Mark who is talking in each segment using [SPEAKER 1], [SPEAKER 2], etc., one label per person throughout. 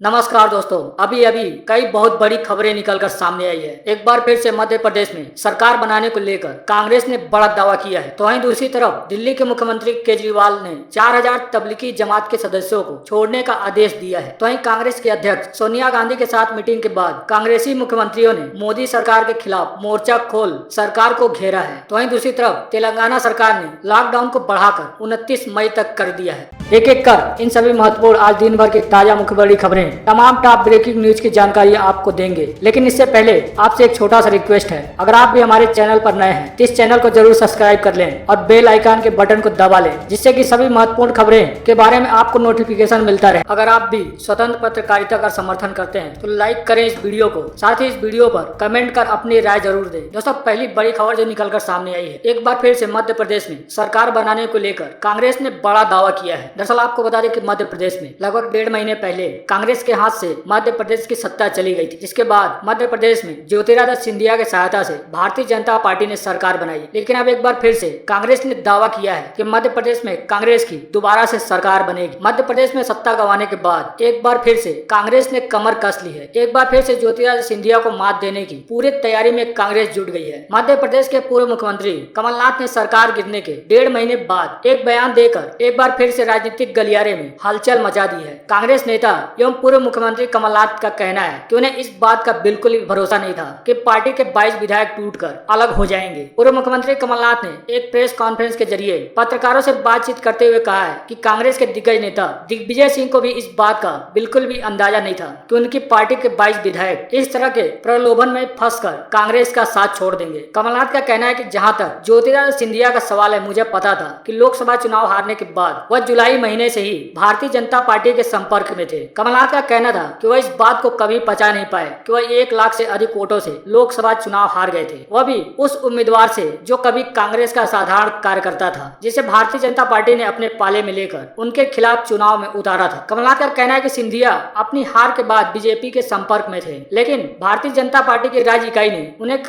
[SPEAKER 1] नमस्कार दोस्तों। अभी अभी कई बहुत बड़ी खबरें निकलकर सामने आई है। एक बार फिर से मध्य प्रदेश में सरकार बनाने को लेकर कांग्रेस ने बड़ा दावा किया है, तो वहीं दूसरी तरफ दिल्ली के मुख्यमंत्री केजरीवाल ने 4000 तबलीगी जमात के सदस्यों को छोड़ने का आदेश दिया है। तो वहीं कांग्रेस के अध्यक्ष सोनिया गांधी के साथ मीटिंग के बाद कांग्रेसी मुख्यमंत्रियों ने मोदी सरकार के खिलाफ मोर्चा खोल सरकार को घेरा है। तो वहीं दूसरी तरफ तेलंगाना सरकार ने लॉकडाउन को बढ़ाकर 29 मई तक कर दिया है। एक एक कर इन सभी महत्वपूर्ण आज दिन भर की ताजा मुख्य बड़ी खबरें, तमाम टॉप ब्रेकिंग न्यूज की जानकारी आपको देंगे। लेकिन इससे पहले आपसे एक छोटा सा रिक्वेस्ट है, अगर आप भी हमारे चैनल पर नए हैं तो इस चैनल को जरूर सब्सक्राइब कर लें और बेल आइकन के बटन को दबा लें, जिससे कि सभी महत्वपूर्ण खबरें के बारे में आपको नोटिफिकेशन मिलता रहे। अगर आप भी स्वतंत्र पत्रकारिता का समर्थन करते हैं तो लाइक करें इस वीडियो को, साथ ही इस वीडियो पर कमेंट कर अपनी राय जरूर दें। दोस्तों, पहली बड़ी खबर जो निकलकर सामने आई है, एक बार फिर से मध्य प्रदेश में सरकार बनाने को लेकर कांग्रेस ने बड़ा दावा किया है। दरअसल आपको बता दें कि मध्य प्रदेश में लगभग 1.5 महीने पहले कांग्रेस के हाथ से मध्य प्रदेश की सत्ता चली गई थी, जिसके बाद मध्य प्रदेश में ज्योतिरादित्य सिंधिया की सहायता से भारतीय जनता पार्टी ने सरकार बनाई। लेकिन अब एक बार फिर से कांग्रेस ने दावा किया है कि मध्य प्रदेश में कांग्रेस की दोबारा से सरकार बनेगी। मध्य प्रदेश में सत्ता गंवाने के बाद एक बार फिर से कांग्रेस ने कमर कस ली है। एक बार फिर से ज्योतिरादित्य सिंधिया को मात देने की पूरी तैयारी में कांग्रेस जुट गई है। मध्य प्रदेश के पूर्व मुख्यमंत्री कमलनाथ ने सरकार गिरने के 1.5 महीने बाद एक बयान देकर एक बार फिर से राजनीतिक गलियारे में हलचल मचा दी है। कांग्रेस नेता एवं पूर्व मुख्यमंत्री कमलनाथ का कहना है कि उन्हें इस बात का बिल्कुल भी भरोसा नहीं था कि पार्टी के 22 विधायक टूटकर अलग हो जाएंगे। पूर्व मुख्यमंत्री कमलनाथ ने एक प्रेस कॉन्फ्रेंस के जरिए पत्रकारों से बातचीत करते हुए कहा है कि कांग्रेस के दिग्गज नेता दिग्विजय सिंह को भी इस बात का बिल्कुल भी अंदाजा नहीं था कि उनकी पार्टी के 22 विधायक इस तरह के प्रलोभन में फंसकर कांग्रेस का साथ छोड़ देंगे। कमलनाथ का कहना है कि जहां तक ज्योतिरादित्य सिंधिया का सवाल है, मुझे पता था कि लोकसभा चुनाव हारने के बाद वह जुलाई महीने से ही भारतीय जनता पार्टी के संपर्क में थे। कमलनाथ का कहना था कि वह इस बात को कभी पचा नहीं पाए कि वह 1 लाख से अधिक वोटों से लोकसभा चुनाव हार गए थे, वह भी उस उम्मीदवार से जो कभी कांग्रेस का साधारण कार्यकर्ता था, जिसे भारतीय जनता पार्टी ने अपने पाले में लेकर उनके खिलाफ चुनाव में उतारा था। कमलनाथ का कहना है कि सिंधिया अपनी हार के बाद बीजेपी के संपर्क में थे, लेकिन भारतीय जनता पार्टी की राज्य इकाई ने उन्हें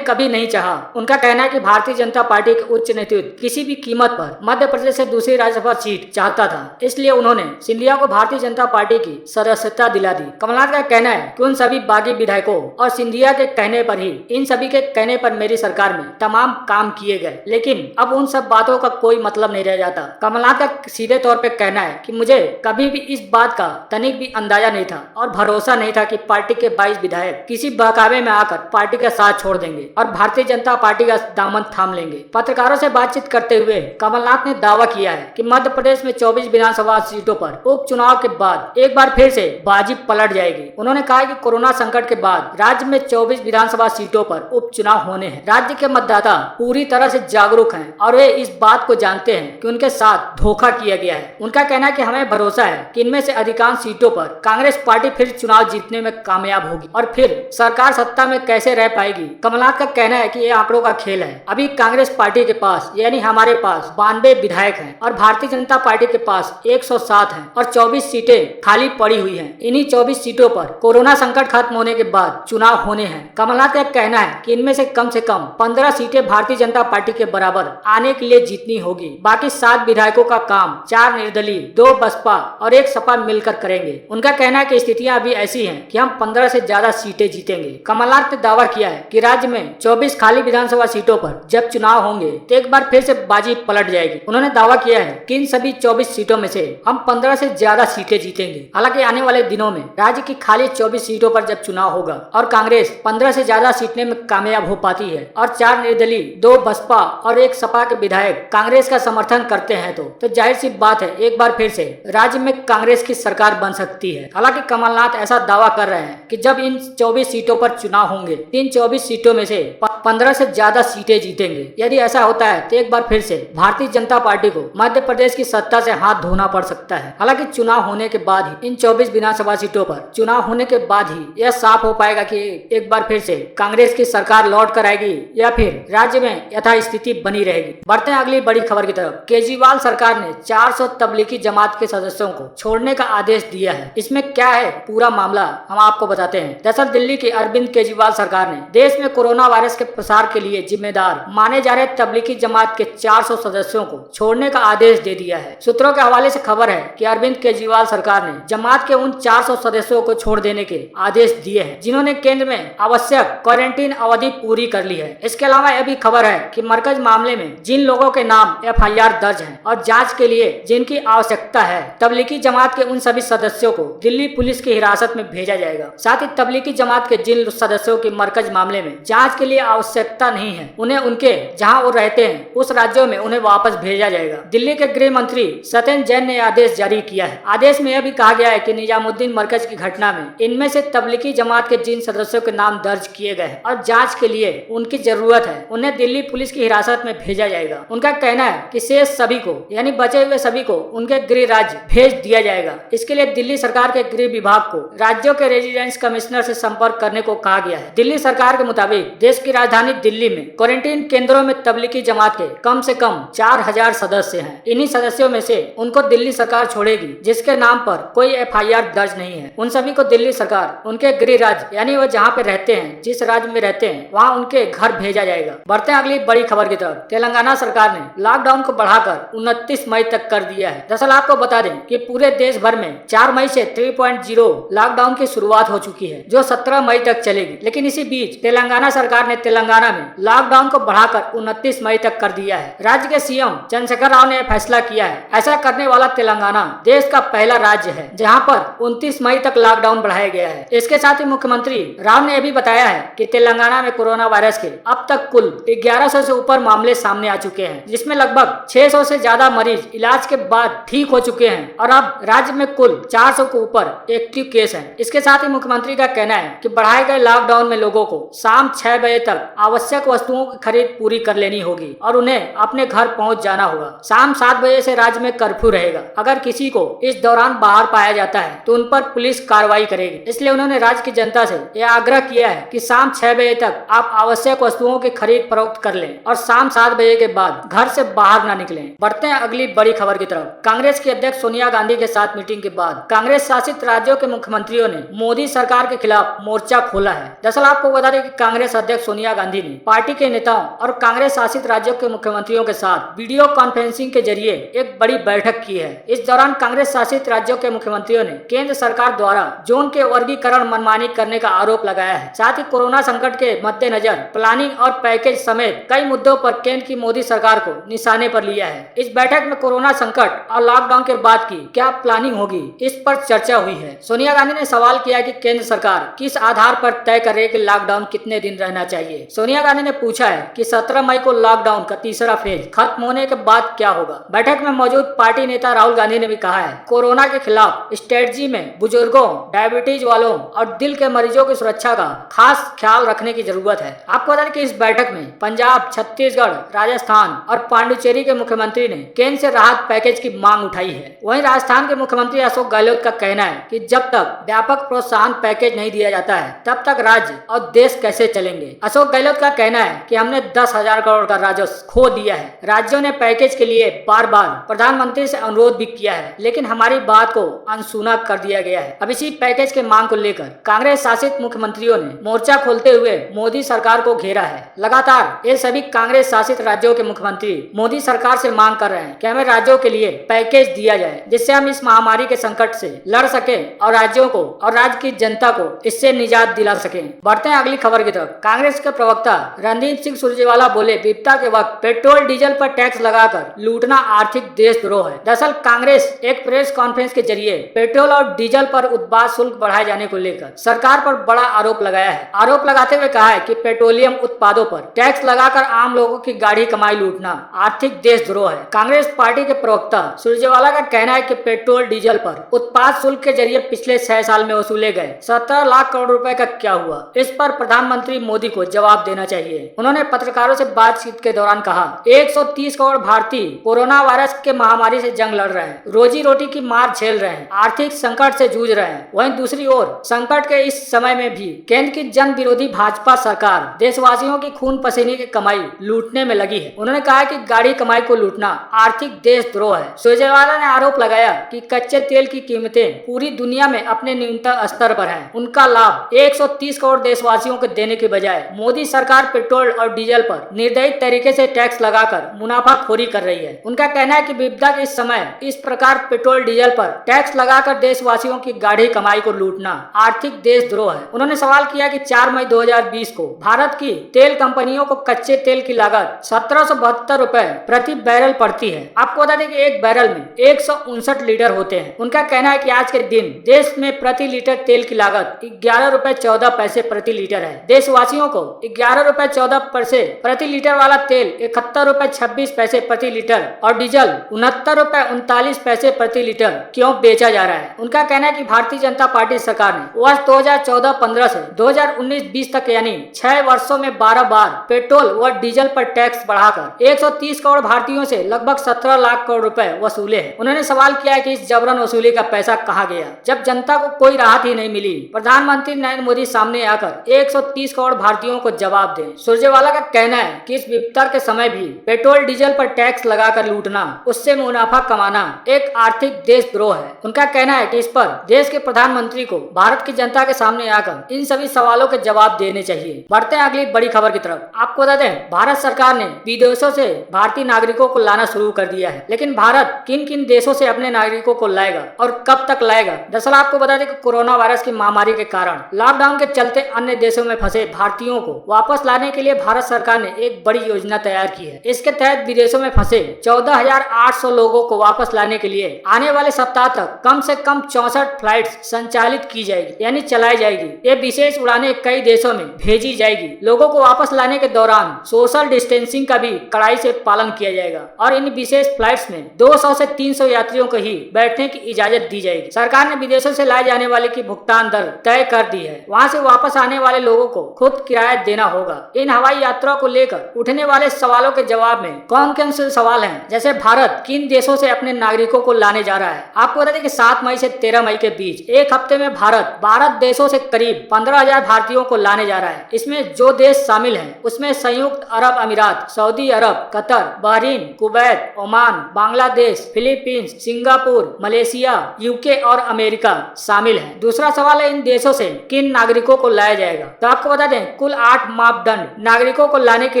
[SPEAKER 1] कभी नहीं चाहा। उनका कहना है कि भारतीय जनता पार्टी के उच्च नेतृत्व किसी भी कीमत पर मध्य प्रदेश से दूसरी राज्यसभा सीट चाहता था, इसलिए उन्होंने सिंधिया को भारतीय जनता पार्टी की सदस्यता दिला दी। कमलनाथ का कहना है कि उन सभी बागी विधायकों और सिंधिया के कहने पर ही, इन सभी के कहने पर मेरी सरकार में तमाम काम किए गए, लेकिन अब उन सब बातों का कोई मतलब नहीं रह जाता। कमलनाथ का सीधे तौर पे कहना है कि मुझे कभी भी इस बात का तनिक भी अंदाजा नहीं था और भरोसा नहीं था कि पार्टी के 22 विधायक किसी बहकावे में आकर पार्टी का साथ छोड़ देंगे और भारतीय जनता पार्टी का दामन थाम लेंगे। पत्रकारों से बातचीत करते हुए कमलनाथ ने दावा किया है कि मध्य प्रदेश में 24 विधानसभा सीटों पर उपचुनाव के बाद एक बार फिर से बाजी पलट जाएगी। उन्होंने कहा कि कोरोना संकट के बाद राज्य में 24 विधानसभा सीटों पर उपचुनाव होने हैं। राज्य के मतदाता पूरी तरह से जागरूक हैं और वे इस बात को जानते हैं कि उनके साथ धोखा किया गया है। उनका कहना है कि हमें भरोसा है कि इनमें से अधिकांश सीटों पर कांग्रेस पार्टी फिर चुनाव जीतने में कामयाब होगी और फिर सरकार सत्ता में कैसे रह पाएगी। कमलनाथ का कहना है कि यह आंकड़ों का खेल है। अभी कांग्रेस पार्टी के पास यानी हमारे पास 92 विधायक हैं और भारतीय जनता पार्टी के पास 107 हैं और 24 सीटें खाली पड़ी हुई हैं। इन्हीं 24 सीटों पर कोरोना संकट खत्म होने के बाद चुनाव होने हैं। कमलनाथ का कहना है कि इनमें से कम 15 सीटें भारतीय जनता पार्टी के बराबर आने के लिए जीतनी होगी। बाकी 7 विधायकों का काम 4 निर्दलीय, 2 बसपा और 1 सपा मिलकर करेंगे। उनका कहना है कि स्थितियां अभी ऐसी हैं कि हम 15 से ज्यादा सीटें जीतेंगे। कमलनाथ ने दावा किया है कि राज्य में 24 खाली विधानसभा सीटों पर जब चुनाव होंगे तो एक बार फिर से बाजी पलट जाएगी। उन्होंने दावा किया है कि इन सभी 24 सीटों में से हम 15 से ज्यादा सीटें जीतेंगे। हालांकि आने वाले दिनों में राज्य की खाली 24 सीटों पर जब चुनाव होगा और कांग्रेस 15 से ज्यादा सीटने में कामयाब हो पाती है और 4 निर्दलीय, 2 बसपा और 1 सपा के विधायक कांग्रेस का समर्थन करते हैं तो जाहिर सी बात है एक बार फिर से राज्य में कांग्रेस की सरकार बन सकती है। हालांकि कमलनाथ ऐसा दावा कर रहे हैं कि जब इन 24 सीटों पर चुनाव होंगे, इन 24 सीटों में से 15 से ज्यादा सीटें जीतेंगे। यदि ऐसा होता है तो एक बार फिर से भारतीय जनता पार्टी को मध्य प्रदेश की सत्ता से हाथ धोना पड़ सकता है। हालांकि चुनाव होने के बाद ही, इन 24 विधानसभा सीटों पर चुनाव होने के बाद ही यह साफ हो पाएगा कि एक बार फिर से कांग्रेस की सरकार लौट कर आएगी या फिर राज्य में यथास्थिति बनी रहेगी। बढ़ते हैं अगली बड़ी खबर की तरफ। केजरीवाल सरकार ने 400 तबलीगी जमात के सदस्यों को छोड़ने का आदेश दिया है। इसमें क्या है पूरा मामला हम आपको बताते हैं। दरअसल दिल्ली की अरविंद केजरीवाल सरकार ने देश में कोरोना वायरस के प्रसार के लिए जिम्मेदार माने जा रहे तबलीगी जमात के 400 सदस्यों को छोड़ने का आदेश दे दिया है। सूत्रों के हवाले से खबर है कि अरविंद केजरीवाल सरकार ने जमात जमात के उन 400 सदस्यों को छोड़ देने के आदेश दिए हैं जिन्होंने केंद्र में आवश्यक क्वारंटीन अवधि पूरी कर ली है। इसके अलावा यह भी खबर है कि मरकज मामले में जिन लोगों के नाम FIR दर्ज हैं और जांच के लिए जिनकी आवश्यकता है, तबलीगी जमात के उन सभी सदस्यों को दिल्ली पुलिस की हिरासत में भेजा जाएगा। साथ ही तबलीगी जमात के जिन सदस्यों की मरकज मामले में जांच के लिए आवश्यकता नहीं है, उन्हें उनके जहां वो रहते हैं उस राज्यों में उन्हें वापस भेजा जाएगा। दिल्ली के गृह मंत्री सत्येंद्र जैन ने आदेश जारी किया है। आदेश में यह भी कहा गया है कि निजामुद्दीन मरकज की घटना में इनमें से तबलीगी जमात के जिन सदस्यों के नाम दर्ज किए गए हैं और जांच के लिए उनकी जरूरत है, उन्हें दिल्ली पुलिस की हिरासत में भेजा जाएगा। उनका कहना है कि शेष सभी को यानी बचे हुए सभी को उनके गृह राज्य भेज दिया जाएगा। इसके लिए दिल्ली सरकार के गृह विभाग को राज्यों के रेजिडेंस कमिश्नर से संपर्क करने को कहा गया है। दिल्ली सरकार के मुताबिक देश की राजधानी दिल्ली में क्वारंटीन केंद्रों में तबलीगी जमात के कम से कम 4000 सदस्य हैं। इन्हीं सदस्यों में से उनको दिल्ली सरकार छोड़ेगी जिसके नाम पर कोई FIR दर्ज नहीं है। उन सभी को दिल्ली सरकार उनके गृह राज्य यानी वो जहाँ पे रहते हैं, जिस राज्य में रहते हैं, वहाँ उनके घर भेजा जाएगा। बढ़ते हैं अगली बड़ी खबर की तरफ। तेलंगाना सरकार ने लॉकडाउन को बढ़ाकर 29 मई तक कर दिया है। दरअसल आपको बता दें कि पूरे देश भर में 4 मई से 3.0 लॉकडाउन की शुरुआत हो चुकी है जो 17 मई तक चलेगी। लेकिन इसी बीच तेलंगाना सरकार ने तेलंगाना में लॉकडाउन को बढ़ाकर 29 मई तक कर दिया है। राज्य के CM चंद्रशेखर राव ने फैसला किया है। ऐसा करने वाला तेलंगाना देश का पहला राज्य है जहां पर 29 मई तक लॉकडाउन बढ़ाया गया है। इसके साथ ही मुख्यमंत्री राव ने यह भी बताया है कि तेलंगाना में कोरोना वायरस के अब तक कुल 1100 से ऊपर मामले सामने आ चुके हैं, जिसमें लगभग 600 से ज्यादा मरीज इलाज के बाद ठीक हो चुके हैं और अब राज्य में कुल 400 के ऊपर एक्टिव केस हैं। इसके साथ ही मुख्यमंत्री का कहना है कि बढ़ाए गए लॉकडाउन में लोगों को शाम 6 बजे तक आवश्यक वस्तुओं की खरीद पूरी कर लेनी होगी और उन्हें अपने घर पहुंच जाना होगा। शाम 7 बजे से राज्य में कर्फ्यू रहेगा। अगर किसी को इस दौरान बाहर पाया जाता है तो उन पर पुलिस कार्रवाई करेगी। इसलिए उन्होंने राज्य की जनता से यह आग्रह किया है कि शाम 6 बजे तक आप आवश्यक वस्तुओं की खरीद फरोख्त कर लें और शाम 7 बजे के बाद घर से बाहर न निकलें। बढ़ते हैं अगली बड़ी खबर की तरफ। कांग्रेस की अध्यक्ष सोनिया गांधी के साथ मीटिंग के बाद कांग्रेस शासित राज्यों के मुख्यमंत्रियों ने मोदी सरकार के खिलाफ मोर्चा खोला है। दरअसल आपको बता दें कि कांग्रेस अध्यक्ष सोनिया गांधी ने पार्टी के नेताओं और कांग्रेस शासित राज्यों के मुख्यमंत्रियों के साथ वीडियो कॉन्फ्रेंसिंग के जरिए एक बड़ी बैठक की है। इस दौरान कांग्रेस शासित राज्यों के मुख्यमंत्रियों ने केंद्र सरकार द्वारा जोन के वर्गीकरण मनमानी करने का आरोप लगाया है। साथ ही कोरोना संकट के मद्देनजर प्लानिंग और पैकेज समेत कई मुद्दों पर केंद्र की मोदी सरकार को निशाने पर लिया है। इस बैठक में कोरोना संकट और लॉकडाउन के बाद की क्या प्लानिंग होगी, इस पर चर्चा हुई है। सोनिया गांधी ने सवाल किया कि केंद्र सरकार किस आधार पर तय करे कि लॉकडाउन कितने दिन रहना चाहिए। सोनिया गांधी ने पूछा है कि 17 मई को लॉकडाउन का तीसरा फेज खत्म होने के बाद क्या होगा। बैठक में मौजूद पार्टी नेता राहुल गांधी ने भी कहा है कोरोना के खिलाफ स्ट्रेटजी में बुजुर्गों, डायबिटीज वालों और दिल के मरीजों की सुरक्षा का खास ख्याल रखने की जरूरत है। आपको बता दें कि इस बैठक में पंजाब, छत्तीसगढ़, राजस्थान और पांडुचेरी के मुख्यमंत्री ने केंद्र से राहत पैकेज की मांग उठाई है। वहीं राजस्थान के मुख्यमंत्री अशोक गहलोत का कहना है कि जब तक व्यापक प्रोत्साहन पैकेज नहीं दिया जाता है तब तक राज्य और देश कैसे चलेंगे। अशोक गहलोत का कहना है कि हमने 10,000 करोड़ का राजस्व खो दिया है। राज्यों ने पैकेज के लिए बार बार प्रधानमंत्री से अनुरोध भी किया है, लेकिन हमारी बात को अनसुना कर दिया गया है। अब इसी पैकेज के मांग को लेकर कांग्रेस शासित मुख्यमंत्रियों ने मोर्चा खोलते हुए मोदी सरकार को घेरा है। लगातार ये सभी कांग्रेस शासित राज्यों के मुख्यमंत्री मोदी सरकार से मांग कर रहे हैं कि हमें राज्यों के लिए पैकेज दिया जाए जिससे हम इस महामारी के संकट से लड़ सके और राज्यों को और राज्य की जनता को इससे निजात दिला सके। बढ़ते हैं अगली खबर की तरफ। कांग्रेस के प्रवक्ता रणदीप सिंह सुरजेवाला बोले विपदा के वक्त पेट्रोल डीजल पर टैक्स लगाकर लूटना आर्थिक देशद्रोह है। दरअसल कांग्रेस एक प्रेस कॉन्फ्रेंस के जरिए पेट्रोल और डीजल पर उत्पाद शुल्क बढ़ाए जाने को लेकर सरकार पर बड़ा आरोप लगाया है। आरोप लगाते हुए कहा है कि पेट्रोलियम उत्पादों पर टैक्स लगाकर आम लोगों की गाढ़ी कमाई लूटना आर्थिक देशद्रोह है। कांग्रेस पार्टी के प्रवक्ता सुरजेवाला का कहना है कि पेट्रोल डीजल पर उत्पाद शुल्क के जरिए पिछले 6 साल में वसूले गए 17 लाख करोड़ रुपए का क्या हुआ, इस पर प्रधानमंत्री मोदी को जवाब देना चाहिए। उन्होंने पत्रकारों से बातचीत के दौरान कहा 130 करोड़ भारतीय कोरोना वायरस के महामारी से जंग लड़ रहे हैं, रोजी रोटी की मार झेल रहे हैं, आर्थिक संकट से जूझ रहे हैं। वहीं दूसरी ओर संकट के इस समय में भी केंद्र की जन विरोधी भाजपा सरकार देशवासियों की खून पसीने की कमाई लूटने में लगी है। उन्होंने कहा कि गाड़ी कमाई को लूटना आर्थिक देशद्रोह है। सुरजेवाला ने आरोप लगाया कि कच्चे तेल की कीमतें पूरी दुनिया में अपने न्यूनतम स्तर पर हैं। उनका लाभ 130 करोड़ देशवासियों को देने के बजाय मोदी सरकार पेट्रोल और डीजल पर निर्दयी तरीके से टैक्स लगाकर मुनाफाखोरी कर रही है। उनका कहना है कि विपदा के इस समय इस प्रकार पेट्रोल डीजल पर टैक्स लगाकर आकर देशवासियों की गाढ़ी कमाई को लूटना आर्थिक देशद्रोह है। उन्होंने सवाल किया कि 4 मई 2020 को भारत की तेल कंपनियों को कच्चे तेल की लागत 1772 रुपए प्रति बैरल पड़ती है। आपको बता दें कि एक बैरल में 159 लीटर होते हैं। उनका कहना है कि आज के दिन देश में प्रति लीटर तेल की लागत 11 रुपए 14 पैसे प्रति लीटर है। देशवासियों को 11 रुपए 14 पैसे प्रति लीटर वाला तेल 71 रुपए 26 पैसे प्रति लीटर और डीजल 69 रुपए 39 पैसे प्रति लीटर क्यों बेचा जा रहा है। उनका कहना है कि भारतीय जनता पार्टी सरकार ने वर्ष 2014-15 से 2019-20 तक यानी 6 वर्षों में 12 बार पेट्रोल व डीजल पर टैक्स बढ़ाकर 130 करोड़ भारतीयों से लगभग 17 लाख करोड़ रुपए वसूले हैं। उन्होंने सवाल किया है कि इस जबरन वसूली का पैसा कहां गया, जब जनता को कोई राहत ही नहीं मिली। प्रधानमंत्री नरेंद्र मोदी सामने आकर 130 करोड़ भारतीयों को जवाब दें। सुरजेवाला का कहना है कि इस विपदा के समय भी पेट्रोल डीजल पर टैक्स लगाकर लूटना, उससे मुनाफा कमाना एक आर्थिक देशद्रोह है। उनका कहना है कि इस पर देश के प्रधानमंत्री को भारत की जनता के सामने आकर इन सभी सवालों के जवाब देने चाहिए। बढ़ते हैं अगली बड़ी खबर की तरफ। आपको बता दें, भारत सरकार ने विदेशों से भारतीय नागरिकों को लाना शुरू कर दिया है, लेकिन भारत किन किन देशों से अपने नागरिकों को लाएगा और कब तक लाएगा। दरअसल आपको बता दें कि कोरोना वायरस की महामारी के कारण लॉकडाउन के चलते अन्य देशों में फंसे भारतीयों को वापस लाने के लिए भारत सरकार ने एक बड़ी योजना तैयार की है। इसके तहत विदेशों में फंसे 14,800 लोगों को वापस लाने के लिए आने वाले सप्ताह तक कम से कम 64 फ्लाइट्स संचालित की जाएगी, यानी चलाई जाएगी। ये विशेष उड़ानें कई देशों में भेजी जाएगी। लोगों को वापस लाने के दौरान सोशल डिस्टेंसिंग का भी कड़ाई से पालन किया जाएगा और इन विशेष फ्लाइट्स में 200 से 300 यात्रियों को ही बैठने की इजाजत दी जाएगी। सरकार ने विदेशों से लाए जाने वाले की भुगतान दर तय कर दी है। वहां से वापस आने वाले लोगों को खुद किराया देना होगा। इन हवाई यात्रा को लेकर उठने वाले सवालों के जवाब में कौन कौन से सवाल हैं, जैसे भारत किन देशों से अपने नागरिकों को लाने जा रहा है। आपको बता दें कि 7 मई से 13 मई के बीच एक हफ्ते में भारत 12 देशों से करीब 15,000 भारतीयों को लाने जा रहा है। इसमें जो देश शामिल हैं उसमें संयुक्त अरब अमीरात, Saudi Arab, Qatar, Bahrain, Kuwait, Oman, Bangladesh, Philippines, Singapore, Malaysia, UK और अमेरिका शामिल हैं। दूसरा सवाल है, इन देशों से किन नागरिकों को लाया जाएगा। तो आपको बता दें, कुल 8 मापदंड नागरिकों को लाने के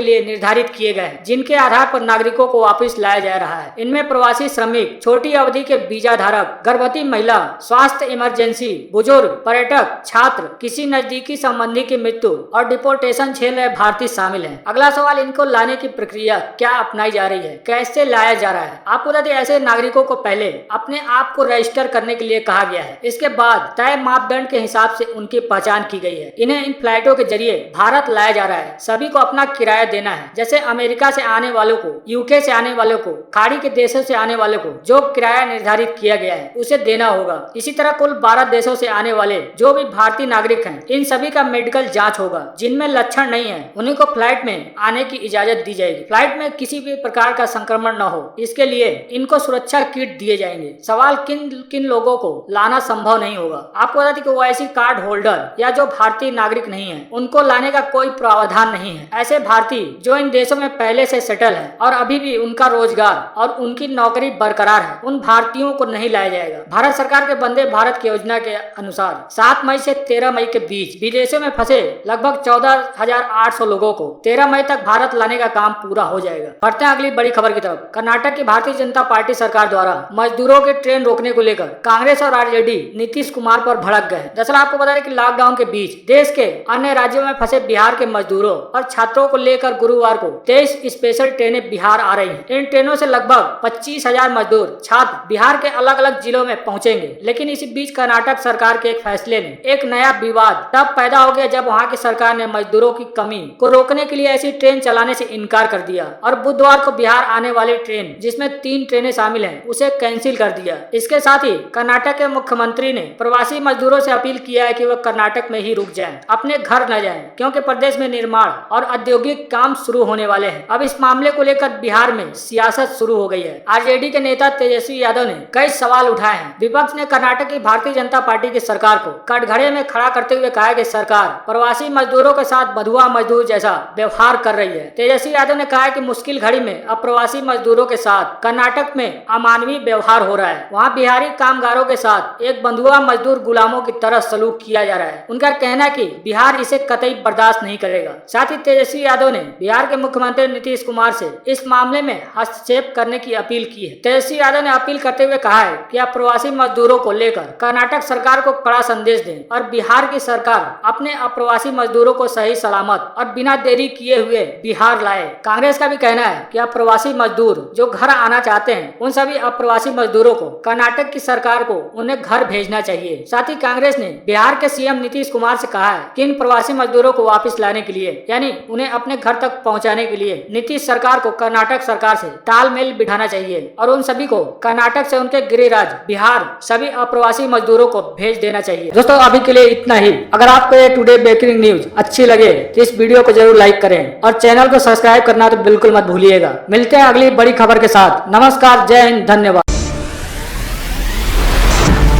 [SPEAKER 1] लिए निर्धारित किए गए हैं, जिनके आधार पर नागरिकों को वापस लाया जा रहा है। इनमें प्रवासी श्रमिक, छोटी अवधि के वीजा धारक, गर्भवती महिला, स्वास्थ्य इमरजेंसी, बुजुर्ग, पर्यटक, छात्र, किसी नजदीकी संबंधी की मृत्यु और डिपोर्टेशन झेल रहे भारतीय शामिल हैं। अगला सवाल, इनको लाने की प्रक्रिया क्या अपनाई जा रही है, कैसे लाया जा रहा है। आपको बता दें, ऐसे नागरिकों को पहले अपने आप को रजिस्टर करने के लिए कहा गया है। इसके बाद तय मापदंड के हिसाब से उनकी पहचान की गई है। इन्हें इन फ्लाइटों के जरिए भारत लाया जा रहा है। सभी को अपना किराया देना है। जैसे अमेरिका से आने वालों को, यूके से आने वालों को, खाड़ी के देशों से आने वालों को जो किराया निर्धारित किया गया है उसे देना होगा। इसी तरह कुल 12 देशों से आने वाले जो भी भारतीय नागरिक हैं, इन सभी का मेडिकल जांच होगा। जिनमें लक्षण नहीं है उन्हीं को फ्लाइट में आने की इजाजत दी जाएगी। फ्लाइट में किसी भी प्रकार का संक्रमण न हो, इसके लिए इनको सुरक्षा किट दिए जाएंगे। सवाल, किन किन लोगों को लाना संभव नहीं होगा। आपको बता दें कि ओआईसी कार्ड होल्डर या जो भारतीय नागरिक नहीं है उनको लाने का कोई प्रावधान नहीं है। ऐसे भारतीय जो इन देशों में पहले से सेटल है और अभी भी उनका रोजगार और उनकी नौकरी बरकरार है, उन भारतीयों को नहीं लाया जाएगा। भारत सरकार के वंदे भारत की योजना के अनुसार 7 मई से 13 मई के बीच विदेशों में फंसे लगभग 14,800 लोगों को 13 मई तक भारत लाने का काम पूरा हो जाएगा। बढ़ते हैं अगली बड़ी खबर की तरफ। कर्नाटक की भारतीय जनता पार्टी सरकार द्वारा मजदूरों के ट्रेन रोकने को लेकर कांग्रेस और आरजेडी नीतीश कुमार पर भड़क गए। दरअसल आपको बता दें कि लॉकडाउन के बीच देश के अन्य राज्यों में फंसे बिहार के मजदूरों और छात्रों को लेकर गुरुवार को 23 स्पेशल ट्रेनें बिहार आ रही हैं। इन ट्रेनों से लगभग 25,000 मजदूर छात्र बिहार के अलग अलग जिलों में पहुंचेंगे। लेकिन इसी बीच कर्नाटक सरकार के एक फैसले ने एक नया विवाद तब पैदा हो गया जब वहां की सरकार ने मजदूरों की कमी को रोकने के लिए ऐसी ट्रेन चलाने से इनकार कर दिया और बुधवार को बिहार आने वाली ट्रेन, जिसमें 3 ट्रेनें शामिल हैं, उसे कैंसिल कर दिया। इसके साथ ही कर्नाटक के मुख्यमंत्री ने प्रवासी मजदूरों से अपील किया है कि वह कर्नाटक में ही रुक जाएं, अपने घर न जाएं, क्योंकि प्रदेश में निर्माण और औद्योगिक काम शुरू होने वाले हैं। अब इस मामले को लेकर बिहार में सियासत शुरू हो गई है। आरजेडी के नेता तेजस्वी यादव ने कई सवाल उठाए हैं। विपक्ष ने कर्नाटक की भारतीय जनता पार्टी की सरकार को कटघरे में खड़ा करते हुए कहा कि सरकार प्रवासी मजदूरों के साथ बंधुआ मजदूर जैसा व्यवहार कर रही है। तेजस्वी यादव ने कहा कि मुश्किल घड़ी में अब प्रवासी मजदूरों के साथ कर्नाटक में अमानवीय व्यवहार हो रहा है। वहाँ बिहारी कामगारों के साथ एक बंधुआ मजदूर गुलामों की तरह सलूक किया जा रहा है। उनका कहना है कि बिहार इसे कतई बर्दाश्त नहीं करेगा। साथ ही तेजस्वी यादव ने बिहार के मुख्यमंत्री नीतीश कुमार से इस मामले में हस्तक्षेप करने की अपील की है। तेजस्वी यादव ने अपील करते हुए कहा है कि अब प्रवासी मजदूरों को लेकर कर्नाटक सरकार को कड़ा संदेश दें और बिहार की सरकार अपने अप्रवासी मजदूरों को सही सलामत और बिना देरी किए हुए बिहार लाए। कांग्रेस का भी कहना है कि अप्रवासी मजदूर जो घर आना चाहते हैं उन सभी अप्रवासी मजदूरों को कर्नाटक की सरकार को उन्हें घर भेजना चाहिए। साथ ही कांग्रेस ने बिहार के सीएम नीतीश कुमार से कहा है कि इन प्रवासी मजदूरों को वापस लाने के लिए यानी उन्हें अपने घर तक पहुंचाने के लिए नीतीश सरकार को कर्नाटक सरकार से तालमेल बिठाना चाहिए और उन सभी को कर्नाटक से उनके गृह राज्य बिहार सभी अप्रवासी मजदूरों को भेज देना चाहिए। दोस्तों अभी के लिए इतना ही। अगर आपको ये टुडे ब्रेकिंग न्यूज अच्छी लगे तो इस वीडियो को जरूर लाइक करें और चैनल को सब्सक्राइब करना तो बिल्कुल मत भूलिएगा। मिलते हैं अगली बड़ी खबर के साथ। नमस्कार, जय हिंद, धन्यवाद।